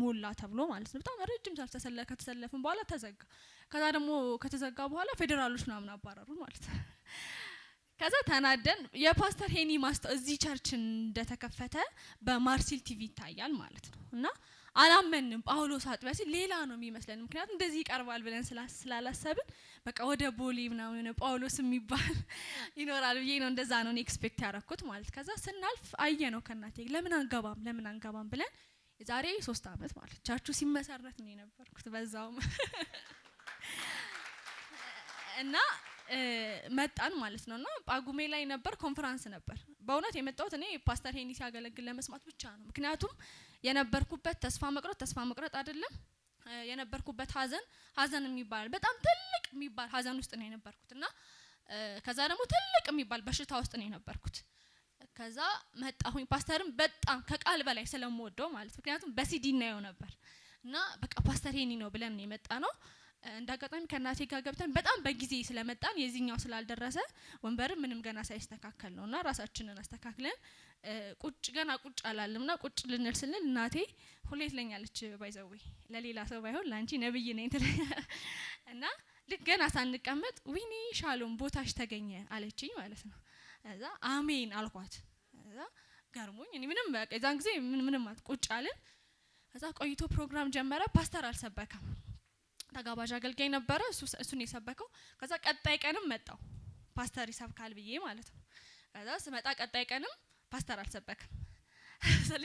ሞላ ተብሎ ማለት ነው በጣም ረጅም ሰልፍ ከተሰለፍን በኋላ ተዘጋ ከዛ ደግሞ ከተዘጋ በኋላ ፌደራሎች ምናምን አባረሩ ማለት ነው ከዛ ተናደን የፓስተር ሄኒ ማስተው እዚህ ቸርች እንደተከፈተ በማርሲል ቲቪ ይታያል ማለት ነው እና አላመንም ጳውሎስ አጥቢያ ሲል ሌላ ነው የሚመስለን ምክንያቱም እንደዚህ ይቀርባል ብለን ስላላሰብን በቃ ወደ ቦሌ ምናምን ጳውሎስ የሚባል ይኖራል ብዬ ነው እንደዛ ነው ኤክስፔክት ያደረኩት ማለት ከዛ ስናልፍ አየ ነው ከናቴ ለምን አንገባም ብለን የዛሬ 3 አመት ማለት ቸርቹ ሲመሰረት ነው የነበርኩት በዛውም እና መጣን ማለት ነውና ጳጉሜ ላይ ነበር ኮንፈረንስ ነበር በእውነት የመጣሁት እኔ ፓስተር ሄኒ ሲያገለግል ለመስማት ብቻ ነው ምክንያቱም የነበርኩበት ተስፋ መቅረት አይደለም የነበርኩበት ሀዘን የሚባል በጣም ትልቅ የሚባል ሀዘን ውስጥ ነው የነበርኩትና ከዛ ደግሞ ትልቅ የሚባል በሽታ ውስጥ ነው የነበርኩት ከዛ መጣሁኝ ፓስተርን በጣም ከቃል በላይ ስለምወደው ማለት ምክንያቱም በሲዲ እናየው ነበር እና በቃ ፓስተር ሄኒ ነው ብለን የመጣ ነው እንዳጋጣሚ ከናቴ ጋር ገብተን በጣም በጊዜ ስለመጣን የዚህኛው ስላልደረሰ ወንበር ምንም ገና ሳይስተካከል ነውና ራሳችንን አስተካክለን ቁጭ አላለምና ቁጭ ልንል ስንል እናቴ ሁሌ ትለኛለች ባይዘው ለሌላ ሰው ባይሆን ላንቺ ነብይ ነኝ እና ልክ ገና ሳንቀመጥ ዊኒ ሻሎም ቦታሽ ተገኘ አለችኝ ማለት ነው እዛ አሜን አልኳት እዛ ገርሞኝ እኔ ምንም በቃ እዛን ጊዜ ምንም ቁጭ አልን እዛ ቆይቶ ፕሮግራም ጀመረ ፓስተር አልሰበከም ተጋባዥ አገልጋይ ነበረ እሱን የሰበከው ከዛ ቀጣይ ቀንም መጣው ፓስተር ይሰብካል ብዬ ማለት ነው ከዛ ስመጣ ቀጣይ ቀንም ፓስተር አልሰበከም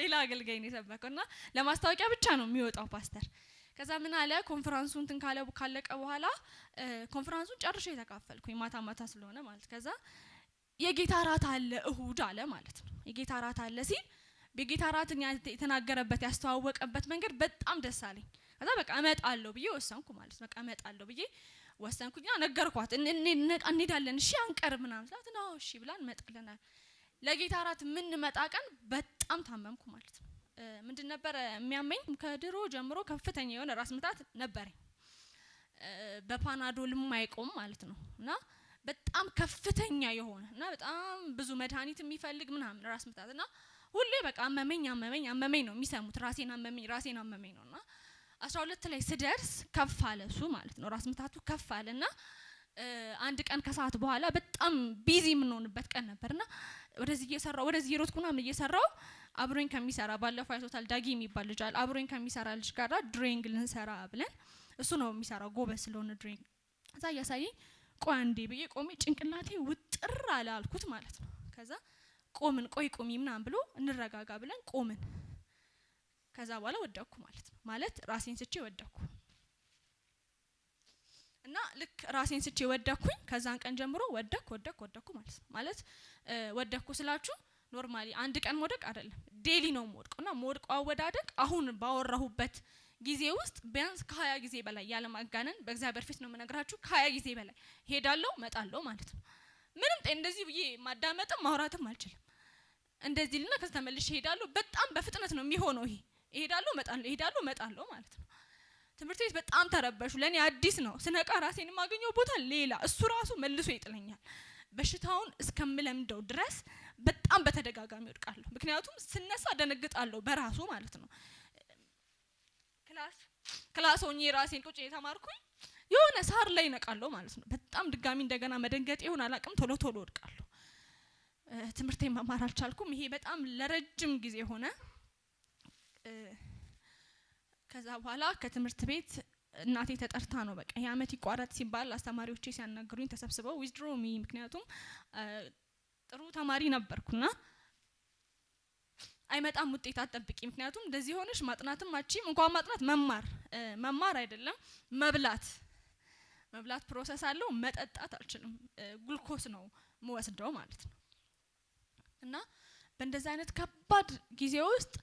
ሌላ አገልጋይ ነው የሰበከውና ለማስታወቂያ ብቻ ነው የሚወጣው ፓስተር ከዛ ምን አለ ኮንፈረንሱን ካለቀ በኋላ ኮንፈረንሱን ጨርሼ ተካፈልኩኝ ማታ ስለሆነ ማለት ከዛ የጌታ ራት አለ እሁድ አለ ማለት ነው የጌታ ራት አለ ሲል በጌታ ራትን የተናገረበት ያስተዋወቀበት መንገድ በጣም ደስ አለኝ ከዛ በቃ እመጣለሁ ብዬ ወሰንኩ ማለት ነው በቃ እመጣለሁ ብዬ ወሰንኩኝና ነገርኳት እንሄዳለን እሺ አንቀር ምናምን ስላት ነው እሺ ብላን መጣለናል ለጌታ ራት ምን መጣ ቀን በጣም ታመምኩ ማለት ነው ምንድን ነበር የሚያመኝ ከድሮ ጀምሮ ከፍተኛ የሆነ ራስ ምታት ነበርኝ በፓናዶልም ማይቆም ማለት ነው እና በጣም ከፍተኛ የሆነ እና በጣም ብዙ መድኃኒት የሚፈልግ ምናምን ራስ ምታትና ሁሌ በቃ አመመኝ ነው የሚሰሙት ራሴን አመመኝ ነውና 12 ላይ ስደርስ ከፍ አለ እሱ ማለት ነው ራስ ምታቱ ከፍ አለና አንድ ቀን ከሰዓት በኋላ በጣም ቢዚ ምንሆንበት ቀን ነበርና ወደዚህ ሮጥኩና ምን እየሰራው አብሮኝ ከሚሰራ ባለፈው አይቶታል ዳጊ የሚባል ልጅ አለ አብሮኝ ከሚሰራ ልጅ ጋር ድሪንግ ልንሰራ ብለን እሱ ነው የሚሰራው ጎበዝ ስለሆነ ድሪንግ እዛ ያሳየኝ ቆይ አንዴ ብዬ ቆሜ ጭንቅላቴ ውጥር አለ አልኩት ማለት ነው ከዛ ቆሚ ምናምን ብሎ እንረጋጋ ብለን ቆምን ከዛ በኋላ ወደኩ ማለት ራሴን ስቼ ወደኩ እና ልክ ራሴን ስቼ ወደኩኝ ከዛን ቀን ጀምሮ ወደኩ ማለት ወደኩ ስላችሁ ኖርማሊ አንድ ቀን ሞደቅ አይደለም ዴሊ ነው ሞድቁና ሞድቁ አወዳደቅ አሁን ባወራሁበት ጊዜ ውስጥ ቢያንስ ከ20 ጊዜ በላይ ያለ ማጋነን በእግዚአብሔር ፊት ነው መነግራችሁ ከ20 ጊዜ በላይ ሄዳለሁ መጣለሁ ማለት ነው ምንም እንደዚህ ብዬ ማዳመጥም ማውራትም አልችልም እንደዚህ ልና ከተመልሽ ሄዳለሁ በጣም በፍጥነት ነው የሚሆነው ሄዳለሁ መጣለሁ ማለት ነው ትምህርት ቤት በጣም ተረበሹ ለኔ አዲስ ነው ስነቃ ራሴን ማገኘው ቦታ ሌላ እሱ ራሱ መልሶ ይጥለኛል በሽታውን እስከምለምደው ድረስ በጣም በተደጋጋሚ ወድቃለሁ ምክንያቱም ስነሳ ደነግጣለሁ በራሱ ማለት ነው ክላስ ሆኜ ራሴን ቁጭ የተማርኩኝ የሆነ ሳር ላይ ነቃለሁ ማለት ነው በጣም ድጋሚ እንደገና መደንገጥ ይሆን አላቅም ቶሎ ወድቃለሁ ትምህርቴን መማር አልቻልኩም ይሄ በጣም ለረጅም ጊዜ ሆነ ከዛ በኋላ ከትምህርት ቤት እናቴ ተጠርታ ነው በቃ ያመት ይቋረጥ ሲባል አስተማሪዎቼ ሲያናገሩኝ ተሰብስበው ዊዝድሮ ሚ ምክንያቱም ጥሩ ተማሪ ነበርኩና አይመጣም ውጤት አትጠብቂ ምክንያቱም እንደዚህ ሆነሽ ማጥናትም አቺም እንኳን ማጥናት መማር አይደለም መብላት ፕሮሰስ አለው መጠጣት አልችልም ግሉኮስ ነው መወስደው ማለት ነው እና በእንደዚህ አይነት ከባድ ጊዜ ውስጥ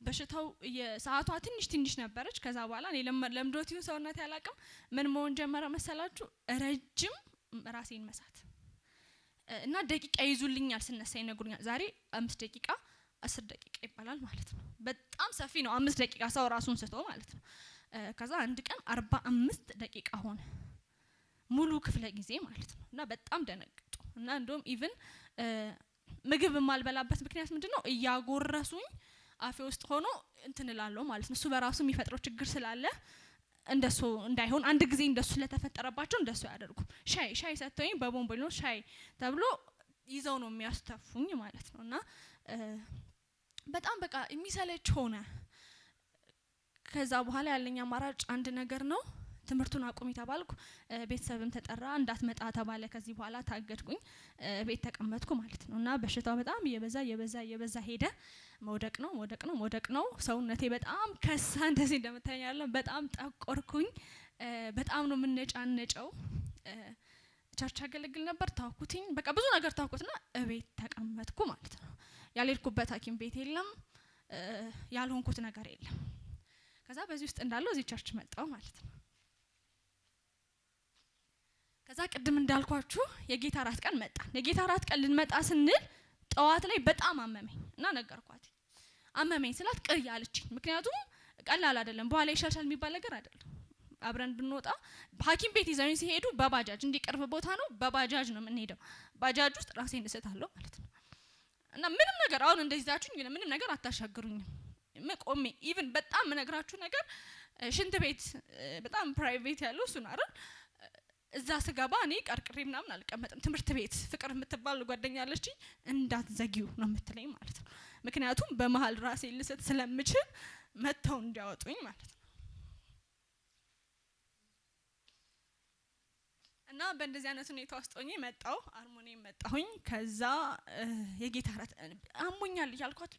በሽታው የሰዓቷ ትንሽ ነበረች ከዛ በኋላ እኔ ለምዶት ይሁን ሰውነት ያላቀም ምን መሆን ጀመረ መሰላችሁ ረጅም ራሴን መሳት እና ደቂቃ ይዙልኛል ስነሳ ይነግሩኛል ዛሬ 5 ደቂቃ 10 ደቂቃ ይባላል ማለት ነው በጣም ሰፊ ነው 5 ደቂቃ ሰው ራሱን ስቶ ማለት ነው ከዛ አንድ ቀን 45 ደቂቃ ሆነ ሙሉ ክፍለ ጊዜ ማለት ነው እና በጣም ደነገጡ እና እንደውም ኢቭን ምግብ ማልበላበት ምክንያት ምንድነው እያጎረሱኝ አፌ ውስጥ ሆኖ እንትን እላለሁ ማለት ነው። እሱ በራሱ የሚፈጥረው ችግር ስላለ እንደሱ እንዳይሆን አንድ ጊዜ እንደሱ ስለተፈጠረባቸው እንደሱ ያደርጉ። ሻይ ሰጥተውኝ በቦምቦሊኖ ሻይ ተብሎ ይዘው ነው የሚያስተፉኝ ማለት ነው። እና በጣም በቃ የሚሰለች ሆነ። ከዛ በኋላ ያለኝ አማራጭ አንድ ነገር ነው፣ ትምህርቱን አቁሚ ተባልኩ። ቤተሰብም ተጠራ፣ እንዳትመጣ ተባለ። ከዚህ በኋላ ታገድኩኝ፣ ቤት ተቀመጥኩ ማለት ነው። እና በሽታው በጣም እየበዛ ሄደ። መውደቅ ነው። ሰውነቴ በጣም ከሳ፣ እንደዚህ እንደምታያለሁ በጣም ጠቆርኩኝ። በጣም ነው የምነጫነጨው። ቸርች አገለግል ነበር፣ ታውኩትኝ። በቃ ብዙ ነገር ታውኩትና እቤት ተቀመጥኩ ማለት ነው። ያልሄድኩበት ሐኪም ቤት የለም፣ ያልሆንኩት ነገር የለም። ከዛ በዚህ ውስጥ እንዳለው እዚህ ቸርች መጣው ማለት ነው። ከዛ ቅድም እንዳልኳችሁ የጌታ ራት ቀን መጣን። የጌታ ራት ቀን ልንመጣ ስንል ጠዋት ላይ በጣም አመመኝ እና ነገርኳት። አመመኝ ስላት ቅር ያለችኝ። ምክንያቱም ቀላል አይደለም፣ በኋላ ይሻልሻል የሚባል ነገር አይደለም። አብረን ብንወጣ ሐኪም ቤት ይዘውኝ ሲሄዱ በባጃጅ እንዲቀርብ ቦታ ነው፣ በባጃጅ ነው የምንሄደው። ባጃጅ ውስጥ ራሴን እሰታለሁ ማለት ነው። እና ምንም ነገር አሁን እንደዚህ ዛችሁኝ ምንም ነገር አታሻግሩኝም። ቆሜ ኢቭን በጣም ምነግራችሁ ነገር ሽንት ቤት በጣም ፕራይቬት ያለው እሱ ነው አይደል? እዛ ስገባ እኔ ቀርቅሬ ምናምን አልቀመጥም። ትምህርት ቤት ፍቅር የምትባል ጓደኛ አለችኝ፣ እንዳትዘጊው ነው የምትለኝ ማለት ነው። ምክንያቱም በመሀል ራሴ ልስት ስለምችል መተው እንዲያወጡኝ ማለት ነው። እና በእንደዚህ አይነት ሁኔታ ውስጥ ሆኜ መጣሁ፣ አርሞኒየም መጣሁኝ። ከዛ የጌታ ራት አሞኛል እያልኳት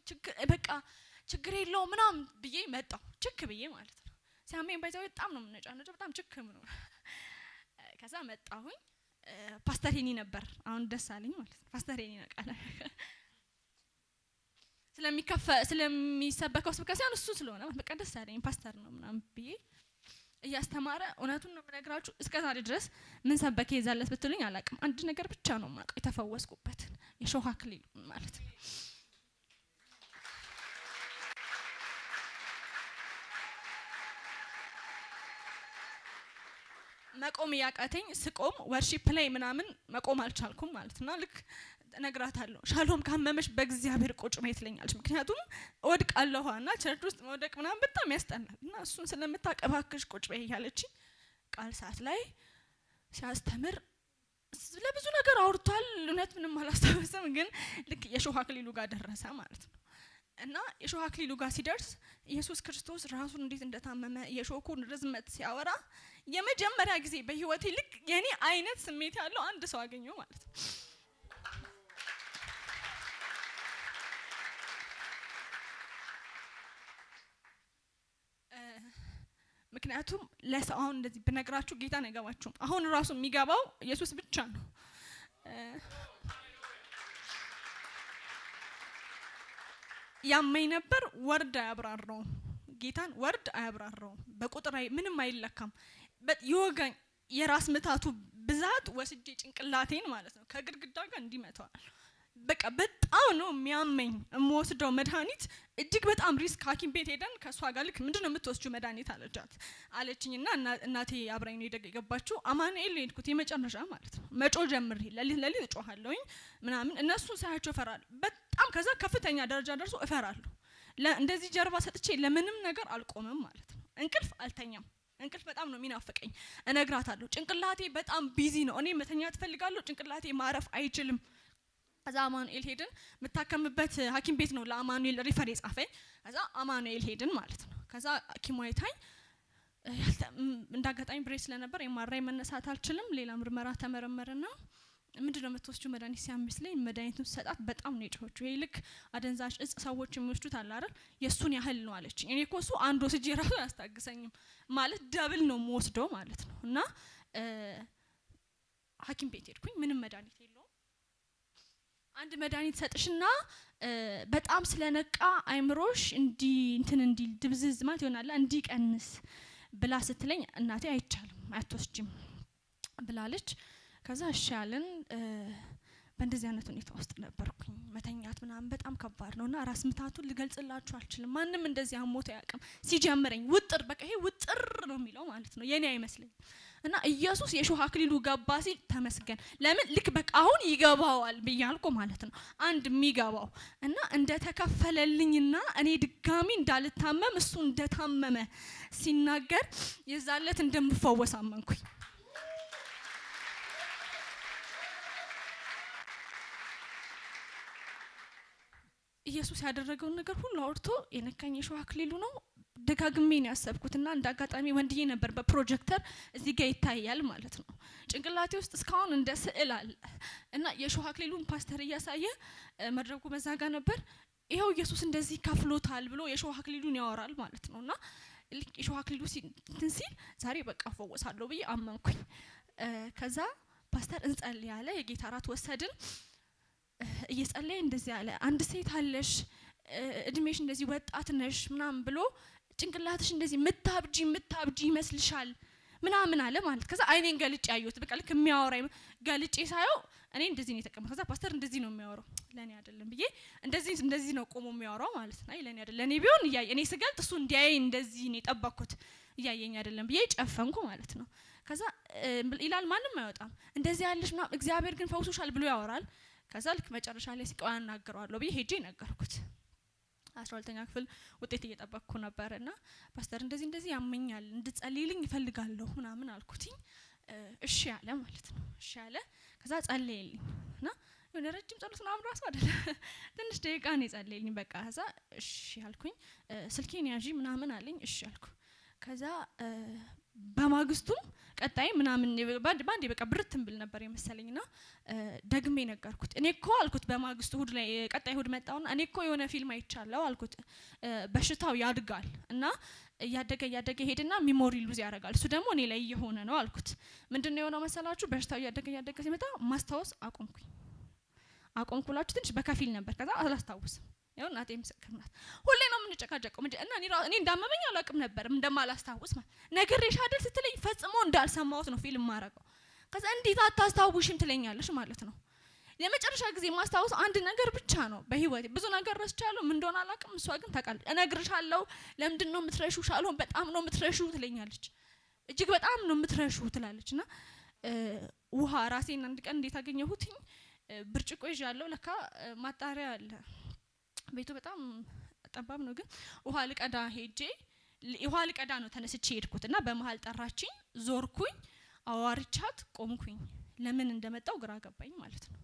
ችግር የለው ምናምን ብዬ መጣሁ፣ ችክ ብዬ ማለት ነው። ሲያመኝ ባይዘው በጣም ነው የምነጫነጨው፣ በጣም ችክ ነው። ከዛ መጣሁኝ። ፓስተር ሄኒ ነበር፣ አሁን ደስ አለኝ ማለት ነው። ፓስተር ሄኒ ነቃለ ስለሚሰበከው ስብከት ሳይሆን እሱ ስለሆነ በቃ ደስ አለኝ፣ ፓስተር ነው ምናምን ብዬ እያስተማረ እውነቱን ነው የምነግራችሁ። እስከዛሬ ድረስ ምን ሰበከ ይዛለት ብትሉኝ አላውቅም። አንድ ነገር ብቻ ነው የማውቀው፣ የተፈወስኩበትን የሾህ አክሊል ማለት ነው። መቆም ያቃተኝ ስቆም ወርሺፕ ላይ ምናምን መቆም አልቻልኩም ማለት ነው። ልክ እነግራታለሁ፣ ሻሎም ካመመሽ በእግዚአብሔር ቁጭ በይ ትለኛለች። ምክንያቱም እወድቃለሁና ቸርች ውስጥ መውደቅ ምናምን በጣም ያስጠላል። እና እሱን ስለምታቀባክሽ ቁጭ በይ እያለች ቃል ሰዓት ላይ ሲያስተምር ለብዙ ነገር አውርቷል። እውነት ምንም አላስታወሰም፣ ግን ልክ የሾህ አክሊሉ ጋር ደረሰ ማለት ነው። እና የሾህ አክሊሉ ጋር ሲደርስ ኢየሱስ ክርስቶስ ራሱን እንዴት እንደታመመ የሾኩን ርዝመት ሲያወራ የመጀመሪያ ጊዜ በህይወቴ ልክ የኔ አይነት ስሜት ያለው አንድ ሰው አገኘው ማለት ነው። ምክንያቱም ለሰው አሁን እንደዚህ ብነግራችሁ ጌታን አይገባችሁም። አሁን ራሱ የሚገባው ኢየሱስ ብቻ ነው። ያመኝ ነበር፣ ወርድ አያብራራውም። ጌታን ወርድ አያብራራውም። በቁጥር ምንም አይለካም። ይወጋኝ የራስ ምታቱ ብዛት ወስጄ ጭንቅላቴን ማለት ነው ከግድግዳ ጋር እንዲመታዋል። በቃ በጣም ነው የሚያመኝ። የምወስደው መድኃኒት እጅግ በጣም ሪስክ። ሐኪም ቤት ሄደን ከሷ ጋር ልክ ምንድነው የምትወስጂው መድኃኒት አለችኝና እናቴ አብራኝ ነው የገባችው። አማኑኤል ሄድኩት የመጨረሻ ማለት ነው። መጮ ጀምሬ ለሊት እጮሃለሁኝ ምናምን። እነሱ ሳያቸው እፈራለሁ በጣም። ከዛ ከፍተኛ ደረጃ ደርሶ እፈራለሁ። እንደዚህ ጀርባ ሰጥቼ ለምንም ነገር አልቆምም ማለት ነው። እንቅልፍ አልተኛም። እንቅልፍ በጣም ነው የሚናፍቀኝ። እነግራታለሁ ጭንቅላቴ በጣም ቢዚ ነው። እኔ መተኛት እፈልጋለሁ፣ ጭንቅላቴ ማረፍ አይችልም። ከዛ አማኑኤል ሄድን። የምታከምበት ሐኪም ቤት ነው ለአማኑኤል ሪፈር የጻፈኝ። ከዛ አማኑኤል ሄድን ማለት ነው። ከዛ ሐኪሙ አይታኝ እንዳጋጣሚ ብሬስ ስለነበር የማራይ መነሳት አልችልም። ሌላ ምርመራ ተመረመረና ምንድነው የምትወስጂው መድኃኒት ሲያምስለኝ መድኃኒቱን ሰጣት። በጣም ነው የጮኸችው። ይሄ ልክ አደንዛዥ እጽ ሰዎች የሚወስዱት አለ አይደል? የሱን ያህል ነው አለች። እኔ እኮ እሱ አንድ ወስጄ ራሱ አያስታግሰኝም ማለት ደብል ነው የምወስደው ማለት ነው። እና ሐኪም ቤት ሄድኩኝ። ምንም መድኃኒት የለውም። አንድ መድኃኒት ሰጥሽና በጣም ስለነቃ አይምሮሽ እንዲ ድብዝዝ ማለት ይሆናል እንዲቀንስ ብላ ስትለኝ እናቴ አይቻልም አትወስጂም ብላለች። ከዛ እሺ ያለን በእንደዚህ አይነት ሁኔታ ውስጥ ነበርኩኝ። መተኛት ምናምን በጣም ከባድ ነውና ራስ ምታቱን ልገልጽላችሁ አልችልም። ማንም እንደዚህ አሞት አያውቅም። ሲጀምረኝ ውጥር በቃ ይሄ ውጥር ነው የሚለው ማለት ነው። የኔ አይመስለኝ እና ኢየሱስ የሾህ አክሊሉ ገባ ሲል ተመስገን። ለምን ልክ በቃ አሁን ይገባዋል ብያልኩ ማለት ነው። አንድ የሚገባው እና እንደተከፈለልኝና እኔ ድጋሚ እንዳልታመም እሱ እንደታመመ ሲናገር የዛለት እንደምፈወስ አመንኩኝ። ኢየሱስ ያደረገውን ነገር ሁሉ አውርቶ የነካኝ የሾህ አክሊሉ ነው። ደጋግሜ ነው ያሰብኩትና እንዳጋጣሚ ወንድዬ ነበር በፕሮጀክተር እዚህ ጋር ይታያል ማለት ነው። ጭንቅላቴ ውስጥ እስካሁን እንደ ስዕል አለ እና የሾህ አክሊሉን ፓስተር እያሳየ መድረኩ መዛጋ ነበር። ይሄው ኢየሱስ እንደዚህ ከፍሎታል ብሎ የሾህ አክሊሉን ያወራል ማለት ነውና የሾህ አክሊሉ ሲል ዛሬ በቃ ፈወሳለሁ ብዬ አመንኩኝ። ከዛ ፓስተር እንጸልይ ያለ የጌታ እራት ወሰድን። እየጸለየ እንደዚህ አለ፣ አንድ ሴት አለሽ እድሜሽ እንደዚህ ወጣት ነሽ ምናምን ብሎ ጭንቅላትሽ እንደዚህ ምታብጂ ይመስልሻል ምናምን አለ ማለት። ከዛ አይኔን ገልጬ ያየሁት በቃ ልክ የሚያወራኝ ገልጬ ሳየው እኔ እንደዚህ ነው የተቀመጥኩት። ከዛ ፓስተር እንደዚህ ነው የሚያወራው ለኔ አይደለም ብዬ እንደዚህ ነው ቆሞ የሚያወራው ማለት ነው። አይ ለኔ አይደለም ለኔ ቢሆን እኔ ስገልጥ እሱ እንዲያይ እንደዚህ ነው የጠበቅኩት እያየኝ አይደለም ብዬ ጨፈንኩ ማለት ነው። ከዛ ይላል ማንም አይወጣም እንደዚህ ያለሽ ምናምን እግዚአብሔር ግን ፈውሶሻል ብሎ ያወራል። ከዛ ልክ መጨረሻ ላይ ሲቀው አናግረዋለሁ ብዬ ሄጄ ነገርኩት። 12ኛ ክፍል ውጤት እየጠበቅኩ ነበርና ፓስተር እንደዚህ ያመኛል እንድጸልይልኝ ይፈልጋለሁ ምናምን አልኩትኝ። እሺ ያለ ማለት ነው። እሺ ያለ ከዛ ጸለየልኝ እና የሆነ ረጅም ጸሎት ምናምን ራሱ አይደለ ትንሽ ደቂቃ ነው የጸለየልኝ። በቃ ከዛ እሺ ያልኩኝ ስልኬን ያዢ ምናምን አለኝ። እሺ ያልኩ ከዛ በማግስቱም ቀጣይ ምናምን ባንዴ በቃ ብርትን ብል ነበር የመሰለኝና ደግሜ ነገርኩት። እኔ እኮ አልኩት በማግስቱ እሁድ ላይ ቀጣይ እሁድ መጣውና እኔ እኮ የሆነ ፊልም አይቻለሁ አልኩት። በሽታው ያድጋል እና እያደገ ሄድና ሚሞሪ ሉዝ ያደርጋል። እሱ ደግሞ እኔ ላይ እየሆነ ነው አልኩት። ምንድነው የሆነው መሰላችሁ? በሽታው እያደገ ሲመጣ ማስታወስ አቆምኩላችሁ። ትንሽ በከፊል ነበር። ከዛ አላስታውስም። ያው እናቴ ምስክር ናት። ሁሌ ነው የምንጨቃጨቀው እና እኔ እንዳመመኝ አላውቅም ነበር እንደማላስታውስ ማለት ነግሬሽ አይደል ስትለኝ ፈጽሞ እንዳልሰማሁት ነው ፊልም ማረገው። ከዛ እንዴት አታስታውሽም ትለኛለሽ ማለት ነው። ለመጨረሻ ጊዜ ማስታወስ አንድ ነገር ብቻ ነው በህይወቴ። ብዙ ነገር ረስቻለሁ ምን እንደሆነ አላውቅም። እሷ ግን ታውቃለች። እነግርሻለሁ ለምንድን ነው የምትረሺው? ሻሎም በጣም ነው የምትረሺው ትለኛለች። እጅግ በጣም ነው የምትረሺው ትላለችና ውሃ ራሴን አንድ ቀን እንዴት አገኘሁትኝ? ብርጭቆ ይዣለሁ። ለካ ማጣሪያ አለ ቤቱ በጣም ጠባብ ነው። ግን ውሃ ልቀዳ ነው ተነስቼ ሄድኩትና በመሃል ጠራችኝ። ዞርኩኝ፣ አዋርቻት ቆምኩኝ። ለምን እንደመጣው ግራ ገባኝ ማለት ነው።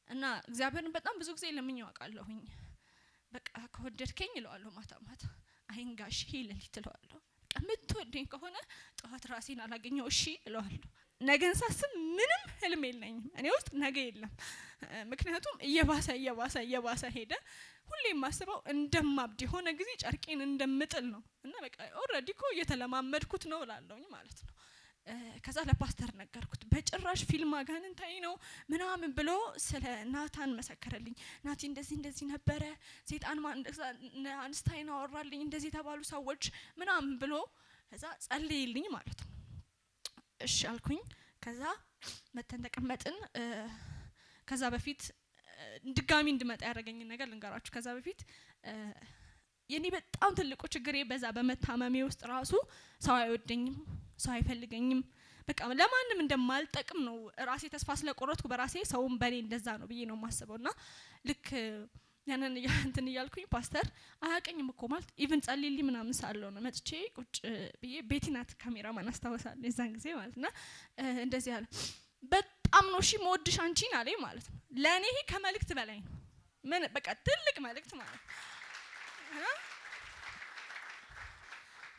እና እግዚአብሔርን በጣም ብዙ ጊዜ ለምኜው አውቃለሁኝ። በቃ ከወደድከኝ እለዋለሁ ማታ አይንጋሽ ሌሊት እለዋለሁ። በቃ የምትወደኝ ከሆነ ጠዋት ራሴን አላገኘው እሺ እለዋለሁ። ነገን ሳስብ ምንም ህልም የለኝም እኔ ውስጥ ነገ የለም። ምክንያቱም እየባሰ ሄደ። ሁሌ የማስበው እንደማብድ የሆነ ጊዜ ጨርቄን እንደምጥል ነው። እና በቃ ኦልሬዲ እኮ እየተለማመድኩት ነው እላለሁኝ ማለት ነው። ከዛ ለፓስተር ነገርኩት። በጭራሽ ፊልም አጋንንታዊ ነው ምናምን ብሎ ስለ ናታን መሰከረልኝ። ናቲ እንደዚህ ነበረ፣ ሰይጣን አንስታይን አወራልኝ፣ እንደዚህ የተባሉ ሰዎች ምናምን ብሎ ከዛ ጸልይልኝ ማለት ነው። እሺ አልኩኝ። ከዛ መተን ተቀመጥን። ከዛ በፊት ድጋሚ እንድመጣ ያደረገኝ ነገር ልንገራችሁ። ከዛ በፊት የኔ በጣም ትልቁ ችግሬ በዛ በመታመሜ ውስጥ ራሱ ሰው አይወደኝም፣ ሰው አይፈልገኝም። በቃ ለማንም እንደማልጠቅም ነው ራሴ ተስፋ ስለቆረጥኩ በራሴ ሰውም በኔ እንደዛ ነው ብዬ ነው የማስበውና ልክ ያንን እንትን እያልኩኝ ፓስተር አያቀኝም እኮ ማለት ኢቭን ጸልይልኝ ምናምን ሳለው ነው መጥቼ ቁጭ ብዬ ቤቲናት ካሜራማን አስታውሳለሁ የዛን ጊዜ ማለትና እንደዚህ አለ። በጣም ነው እሺ መወድሽ አንቺን አለኝ ማለት ነው። ለኔ ይሄ ከመልእክት በላይ ነው። ምን በቃ ትልቅ መልእክት ማለት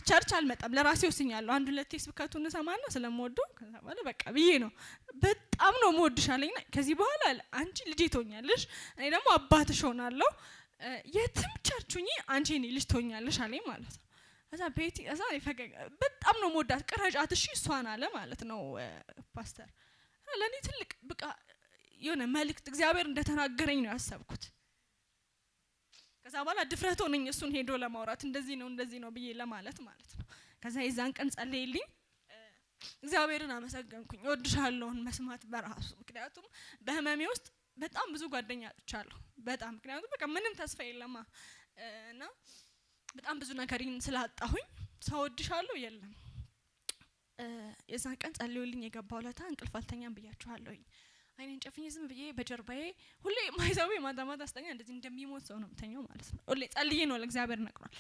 ቸርች አልመጣም ለራሴ ወስኛለሁ። አንድ ሁለት ስብከቱን ሰማና ስለምወደው ከዛ በኋላ በቃ ብዬ ነው በጣም ነው መወድሽ አለኝና ከዚህ በኋላ አንቺ ልጄ ትሆኛለሽ፣ እኔ ደግሞ አባትሽ ሆናለሁ፣ የትም ቸርቹኝ አንቺ እኔ ልጅ ትሆኛለሽ አለኝ ማለት ነው። ከዛ ቤቲ እዛ ይፈገግ በጣም ነው መወዳት ቅረጫት እሺ እሷን አለ ማለት ነው ፓስተር። ለኔ ትልቅ በቃ የሆነ መልእክት እግዚአብሔር እንደተናገረኝ ነው ያሰብኩት። ከዛ በኋላ ድፍረት ሆነኝ እሱን ሄዶ ለማውራት እንደዚህ ነው ብዬ ለማለት ማለት ነው። ከዛ የዛን ቀን ጸለይልኝ፣ እግዚአብሔርን አመሰገንኩኝ። እወድሻለሁን መስማት በራሱ ምክንያቱም በህመሜ ውስጥ በጣም ብዙ ጓደኛ አጥቻለሁ። በጣም ምክንያቱም በቃ ምንም ተስፋ የለማ እና በጣም ብዙ ነገርን ስላጣሁኝ ሰው እወድሻለሁ የለም። የዛን ቀን ጸልዩልኝ የገባው ለታ እንቅልፍ አልተኛም ብያችኋለሁኝ። አይኔን ጨፍኜ ዝም ብዬ በጀርባዬ ሁሌ ማይዛው ማታ ማታ አስተኛ እንደዚህ እንደሚሞት ሰው ነው የምተኛው ማለት ነው። ሁሌ ጸልዬ ነው ለእግዚአብሔር ነግሯል።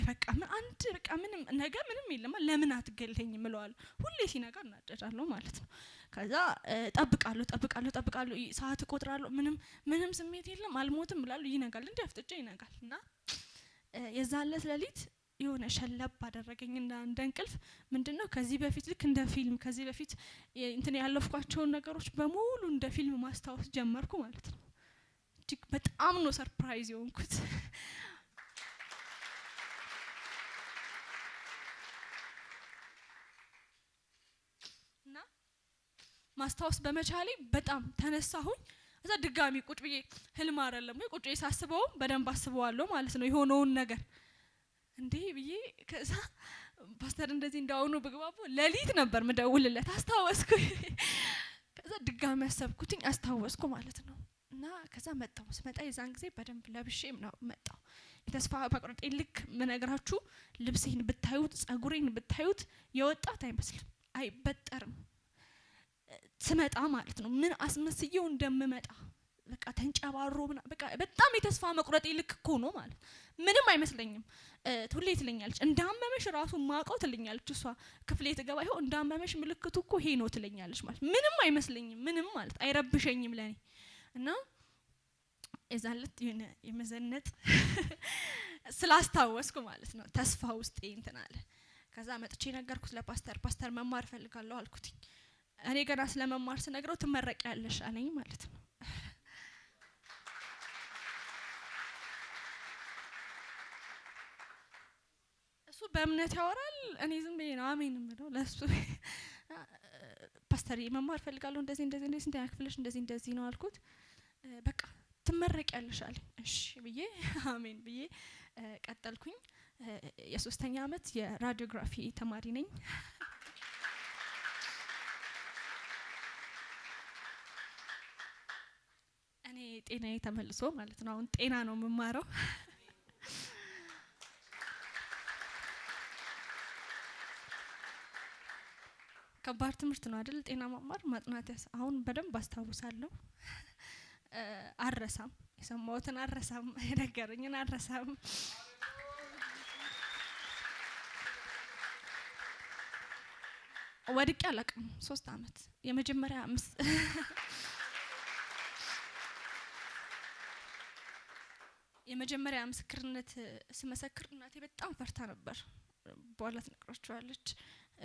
በቃ ምን አንድ በቃ ምንም ነገ ምንም የለም ለምን አትገለኝም እለዋለሁ። ሁሌ ሲነጋ እናደዳለሁ ማለት ነው። ከዛ ጠብቃለሁ ሰዓት እቆጥራለሁ። ምንም ስሜት የለም አልሞትም እላለሁ። ይነጋል እንዴ አፍጥጬ ይነጋል። እና የዛለት ሌሊት የሆነ ሸለብ አደረገኝና እንደ እንቅልፍ ምንድነው ከዚህ በፊት ልክ እንደ ፊልም ከዚህ በፊት እንትን ያለፍኳቸውን ነገሮች በሙሉ እንደ ፊልም ማስታወስ ጀመርኩ ማለት ነው። እጅግ በጣም ነው ሰርፕራይዝ የሆንኩት። እና ማስታወስ በመቻሌ በጣም ተነሳሁኝ። እዛ ድጋሚ ቁጭ ብዬ ህልም አይደለም ወይ ቁጭ ሳስበው በደንብ አስበዋለሁ ማለት ነው የሆነውን ነገር እንዴ ብዬ። ከዛ ፓስተር እንደዚህ እንዳውኑ በግባቡ ሌሊት ነበር መደውልለት አስታወስኩ። ከዛ ድጋሚ አሰብኩትኝ አስታወስኩ ማለት ነው። እና ከዛ ስመጣ የዛን ጊዜ በደንብ ለብሼም ነው መጣው። የተስፋ መቁረጥ ልክ ምነግራችሁ ልብሴን ብታዩት ጸጉሬን ብታዩት የወጣት አይመስልም አይበጠርም። ስመጣ ማለት ነው ምን አስመስየው እንደምመጣ በቃ ተንጨባሮ በቃ በጣም የተስፋ መቁረጥ ልክ እኮ ነው ማለት ምንም አይመስለኝም። ሁሌ ትለኛለች እንዳመመሽ ራሱ ማቀው ትለኛለች እሷ ክፍሌ ትገባ ይሄው እንዳመመሽ ምልክቱ እኮ ይሄ ነው ትለኛለች ማለት ምንም አይመስለኝም ምንም ማለት አይረብሸኝም ለኔ። እና እዛለት የመዘነጥ ስላስታወስኩ ማለት ነው ተስፋ ውስጥ እንትን አለ። ከዛ መጥቼ ነገርኩት ለፓስተር መማር ፈልጋለሁ አልኩት። እኔ ገና ስለመማር ስነግረው ትመረቂያለሽ አለኝ ማለት ነው። እሱ በእምነት ያወራል እኔ ዝም ብዬ ነው አሜን የምለው ለሱ። ፓስተር መማር ፈልጋለሁ እንደዚህ ስንተኛ ክፍልሽ እንደዚህ ነው አልኩት። በቃ ትመረቂያለሽ አለኝ። እሺ ብዬ አሜን ብዬ ቀጠልኩኝ። የ3ኛ አመት የራዲዮግራፊ ተማሪ ነኝ። እኔ ጤናዬ ተመልሶ ማለት ነው አሁን ጤና ነው የምማረው። ከባድ ትምህርት ነው አይደል ጤና መማር ማጥናት አሁን በደንብ አስታውሳለሁ። አረሳም የሰማሁትን አረሳም የነገረኝን አረሳም። ወድቄ አላውቅም 3 አመት የመጀመሪያ ምስክርነት ስመሰክር እናቴ በጣም ፈርታ ነበር። በኋላ ትነግራችኋለች።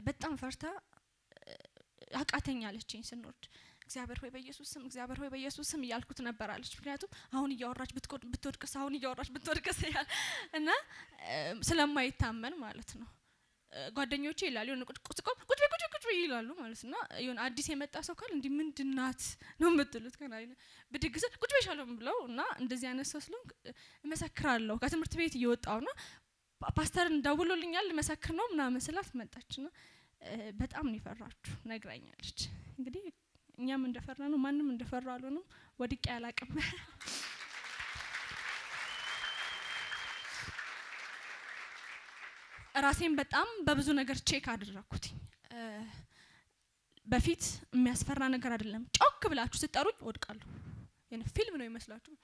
በጣም ፈርታ አቃተኛለችኝ ስንወርድ እግዚአብሔር ሆይ በኢየሱስ ስም እያልኩት ነበር አለች። ምክንያቱም አሁን እያወራች ብትወድቅስ እና ስለማይታመን ማለት ነው። ጓደኞቼ ይላሉ ቁጭ ይላሉ ማለት ነው። ይሁን አዲስ የመጣ ሰው ካል እንዲ ምንድናት ነው የምትሉት ከና ብድግ ስል ቁጭ በሻለው ብለው እና እንደዚህ አይነት ሰው ስለሆንኩ እመሰክራለሁ። ከትምህርት ቤት እየወጣውና ፓስተርን ደውሎልኛል መሰክር ነው ምናምን ስላት መጣችና በጣም ነው ይፈራችሁ ነግራኛለች። እንግዲህ እኛም እንደፈራ ነው ማንንም እንደፈራ አልሆነም። ወድቄ አላቅም። ራሴን በጣም በብዙ ነገር ቼክ አደረኩት። በፊት የሚያስፈራ ነገር አይደለም። ጮክ ብላችሁ ስትጠሩኝ ወድቃለሁ። የኔ ፊልም ነው ይመስላችሁ።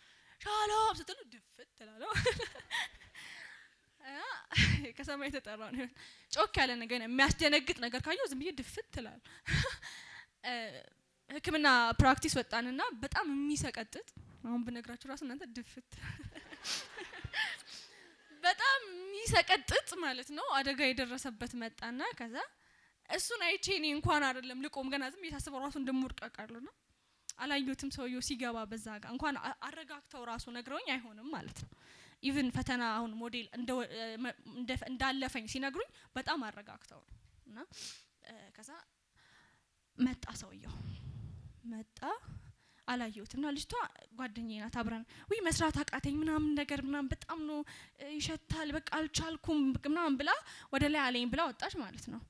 ሻሎም ስትሉ ድፍት ትላለሁ። ከሰማይ ተጠራው ነው ጮክ ያለ ነገር የሚያስደነግጥ ነገር ካየው ዝም ብዬ ድፍት ትላለሁ። ሕክምና ፕራክቲስ ወጣንና በጣም የሚሰቀጥጥ አሁን ብነግራችሁ ራሱ እናንተ ድፍት በጣም የሚሰቀጥጥ ማለት ነው አደጋ የደረሰበት መጣና ከዛ እሱን አይቼ እኔ እንኳን አይደለም ልቆም ገና ዝም የታሰበው ራሱ እንደምወድቅ አውቃለሁና አላየሁትም። ሰውየው ሲገባ በዛ ጋር እንኳን አረጋግተው ራሱ ነግረውኝ አይሆንም ማለት ነው። ኢቭን ፈተና አሁን ሞዴል እንዳለፈኝ ሲነግሩኝ በጣም አረጋግተው ነው። እና ከዛ መጣ ሰውየው መጣ አላየሁትምና ልጅቷ ጓደኛዬ ናት አብረን መስራት አቃተኝ ምናምን ነገር ምናምን በጣም ነው ይሸታል በቃ አልቻልኩም ምናምን ብላ ወደ ላይ አለኝ ብላ ወጣች ማለት ነው።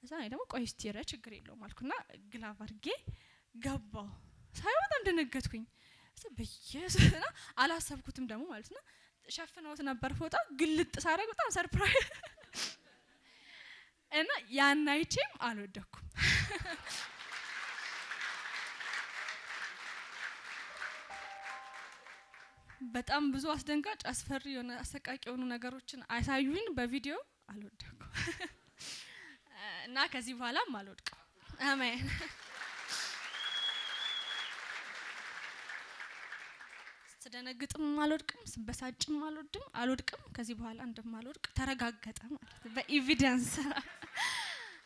እዛ እኔ ደግሞ ቆይ እስቲ ችግር የለውም አልኩና ግላቭ አድርጌ ገባሁ። ሳይወጣ እንደነገጥኩኝ በየሱና አላሰብኩትም ደግሞ ማለት ነው። ሸፍነውት ነበር ፎጣ ግልጥ ሳረግ በጣም ሰርፕራይዝ እና ያን አይቼም አልወደኩም። በጣም ብዙ አስደንጋጭ አስፈሪ የሆነ አሰቃቂ የሆኑ ነገሮችን አሳዩኝ በቪዲዮ አልወደኩም። እና ከዚህ በኋላም አልወድቅም። አሜን። ስደነግጥም አልወድቅም፣ ስበሳጭም አልወድቅም። ከዚህ በኋላ እንደማልወድቅ ተረጋገጠ ማለት በኤቪደንስ።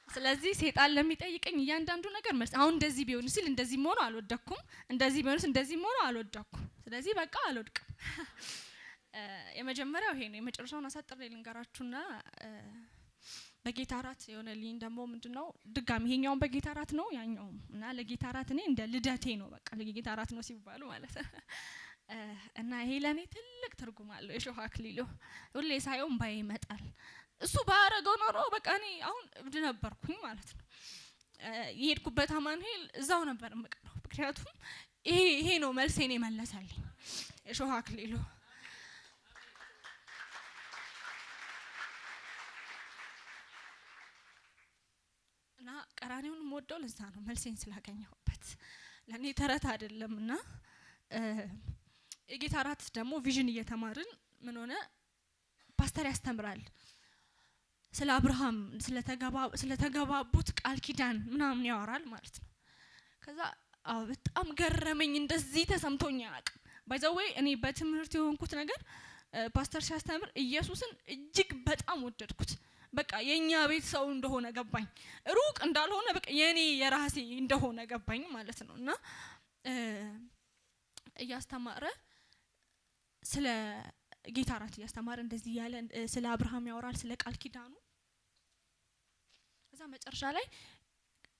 ስለዚህ ሰይጣን ለሚጠይቀኝ እያንዳንዱ ነገር መልስ አሁን እንደዚህ ቢሆን ሲል እንደዚህ ሆኖ አልወደኩም፣ እንደዚህ ቢሆንስ እንደዚህ ሆኖ አልወደኩም። ስለዚህ በቃ አልወድቅም። የመጀመሪያው ይሄ ነው። የመጨረሻውን አሳጥሬ ልንገራችሁና በጌታ ራት የሆነ ልኝ ደግሞ ምንድነው ድጋሚ ይሄኛውን በጌታ ራት ነው ያኛውም እና ለጌታ ራት እኔ እንደ ልደቴ ነው በቃ ለጌታ ራት ነው ሲባሉ ማለት እና ይሄ ለኔ ትልቅ ትርጉም አለው። የሾህ አክሊሉ ሁሌ ሳይሆን ባይ ይመጣል። እሱ ባረገው ኖሮ በቃ እኔ አሁን እብድ ነበርኩኝ ማለት ነው። የሄድኩበት አማኑኤል እዛው ነበር የምቀረው። ምክንያቱም ይሄ ነው መልሴን የመለሰልኝ የሾህ አክሊሉ። እና ቀራኔውን ወደው ለዛ ነው መልሴን ስላገኘሁበት ለኔ ተረት አይደለምና የጌታ ራት ደግሞ ቪዥን እየተማርን ምን ሆነ ፓስተር ያስተምራል ስለ አብርሃም ስለተገባቡት ቃል ኪዳን ምናምን ያወራል ማለት ነው። ከዛ በጣም ገረመኝ። እንደዚህ ተሰምቶኝ አያውቅም። ባይ ዘ ዌይ እኔ በትምህርት የሆንኩት ነገር ፓስተር ሲያስተምር ኢየሱስን እጅግ በጣም ወደድኩት። በቃ የኛ ቤት ሰው እንደሆነ ገባኝ። ሩቅ እንዳልሆነ በቃ የኔ የራሴ እንደሆነ ገባኝ ማለት ነው። እና እያስተማረ ስለ ጌታ ራት እያስተማረ እንደዚህ ያለ ስለ አብርሃም ያወራል ስለ ቃል ኪዳኑ። ከዛ መጨረሻ ላይ